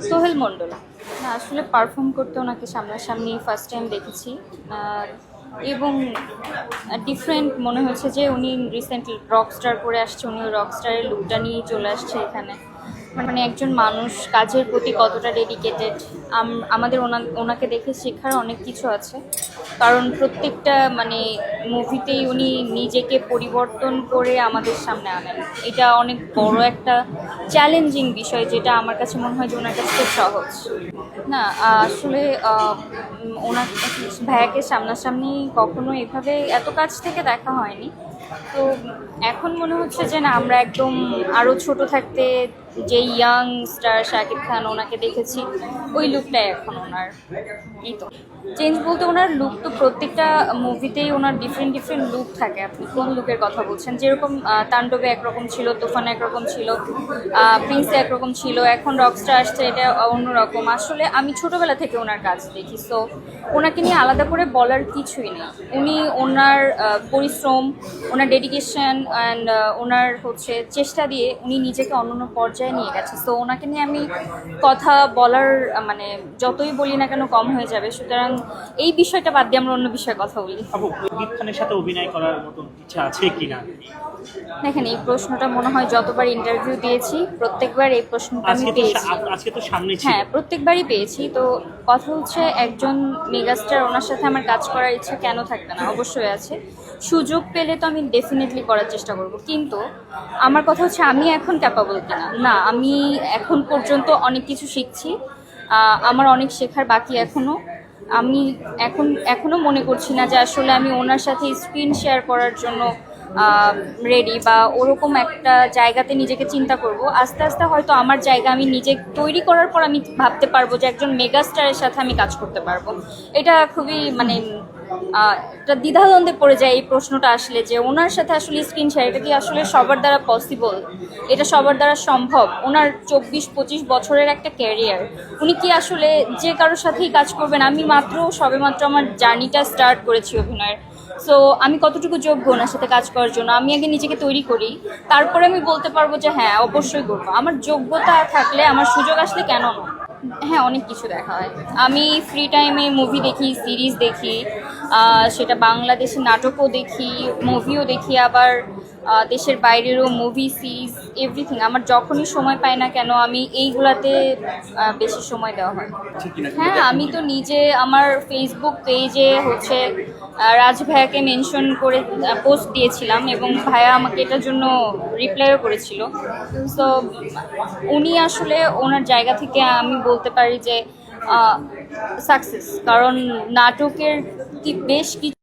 সোহেল মণ্ডল। না, আসলে পারফর্ম করতে ওনাকে সামনাসামনি ফার্স্ট টাইম দেখেছি, এবং ডিফারেন্ট মনে হচ্ছে যে উনি রিসেন্টলি রকস্টার করে আসছে, উনি রকস্টারের লুকটা নিয়েই চলে আসছে এখানে। মানে একজন মানুষ কাজের প্রতি কতটা ডেডিকেটেড, আমাদের ওনাকে দেখে শেখার অনেক কিছু আছে। কারণ প্রত্যেকটা মানে মুভিতেই উনি নিজেকে পরিবর্তন করে আমাদের সামনে আনেন। এটা অনেক বড় একটা চ্যালেঞ্জিং বিষয়, যেটা আমার কাছে মনে হয় যে ওনার কাছে খুব সহজ না। আসলে ওনার ভাইয়াকে সামনাসামনি কখনো এভাবে এত কাছ থেকে দেখা হয়নি। তো এখন মনে হচ্ছে যে না, আমরা একদম আরও ছোট থাকতে যে ইয়াং স্টার শাকিব খান ওনাকে দেখেছি, ওই লুকটাই এখন ওনার। এই তো চেঞ্জ বলতে ওনার লুক তো প্রত্যেকটা মুভিতেই ওনার ডিফারেন্ট ডিফারেন্ট লুক থাকে। আপনি কোন লুকের কথা বলছেন? যেরকম তাণ্ডবে একরকম ছিল, তুফানে একরকম ছিল, প্রিন্সে একরকম ছিল, এখন রকস্টার আসছে, এটা অন্যরকম। আসলে আমি ছোটোবেলা থেকে ওনার কাজ দেখি, সো ওনাকে নিয়ে আলাদা করে বলার কিছুই নেই। উনি ওনার পরিশ্রম, ওনার ডেডিকেশন অ্যান্ড ওনার হচ্ছে চেষ্টা দিয়ে উনি নিজেকে অন্যান্য পর্যায়ে নিয়ে গেছে। সো ওনাকে নিয়ে আমি কথা বলার মানে যতই বলি না কেন কম হয়ে যাবে। সুতরাং এই বিষয়টা বাদ দিয়ে আমরা অন্য বিষয়ে কথা বলি। আপু, শাকিব খানের সাথে অভিনয় করার মতন ইচ্ছা আছে কিনা? দেখেন, এই প্রশ্নটা মনে হয় যতবার ইন্টারভিউ দিয়েছি প্রত্যেকবার এই প্রশ্নটা আমি পেয়েছি। আজকে তো সামনে ছিল। হ্যাঁ, প্রত্যেকবারই পেয়েছি। তো কথা হচ্ছে, একজন মেগাস্টার, ওনার সাথে আমার কাজ করার ইচ্ছা কেন থাকবে না? অবশ্যই আছে। সুযোগ পেলে তো আমি ডেফিনেটলি করার চেষ্টা করব, কিন্তু আমার কথা হচ্ছে আমি এখন ক্যাপাবল কিনা। না, আমি এখন পর্যন্ত অনেক কিছু শিখছি, আমার অনেক শেখার বাকি এখনও। আমি এখনও মনে করছি না যে আসলে আমি ওনার সাথে স্ক্রিন শেয়ার করার জন্য রেডি, বা ওরকম একটা জায়গাতে নিজেকে চিন্তা করব। আস্তে আস্তে হয়তো আমার জায়গা আমি নিজে তৈরি করার পর আমি ভাবতে পারবো যে একজন মেগাস্টারের সাথে আমি কাজ করতে পারবো। এটা খুবই মানে একটা দ্বিধাদ্বন্দ্বে পড়ে যায় এই প্রশ্নটা আসলে, যে ওনার সাথে আসলে স্ক্রিন শেয়ার এটা কি আসলে সবার দ্বারা পসিবল? এটা সবার দ্বারা সম্ভব? ওনার 24-25 বছরের একটা ক্যারিয়ার, উনি কি আসলে যে কারোর সাথেই কাজ করবেন? আমি সবেমাত্র আমার জার্নিটা স্টার্ট করেছি অভিনয়ের। সো আমি কতটুকু যোগ্য ওনার সাথে কাজ করার জন্য, আমি আগে নিজেকে তৈরি করি, তারপরে আমি বলতে পারবো যে হ্যাঁ অবশ্যই করবো। আমার যোগ্যতা থাকলে, আমার সুযোগ আসলে কেন না? হ্যাঁ, অনেক কিছু দেখা হয়। আমি ফ্রি টাইমে মুভি দেখি, সিরিজ দেখি, সেটা বাংলাদেশের নাটকও দেখি, মুভিও দেখি, আবার দেশের বাইরেরও মুভি, সিরিজ, এভরিথিং। আমার যখনই সময় পাই না কেন আমি এইগুলাতে বেশি সময় দেওয়া হয়। হ্যাঁ, আমি তো নিজে আমার ফেসবুক পেজে হচ্ছে রাজ ভাইয়াকে মেনশন করে পোস্ট দিয়েছিলাম, এবং ভাইয়া আমাকে এটার জন্য রিপ্লাইও করেছিল। সো উনি আসলে ওনার জায়গা থেকে আমি বলতে পারি যে সাকসেস, কারণ নাটকের বেশ কিছু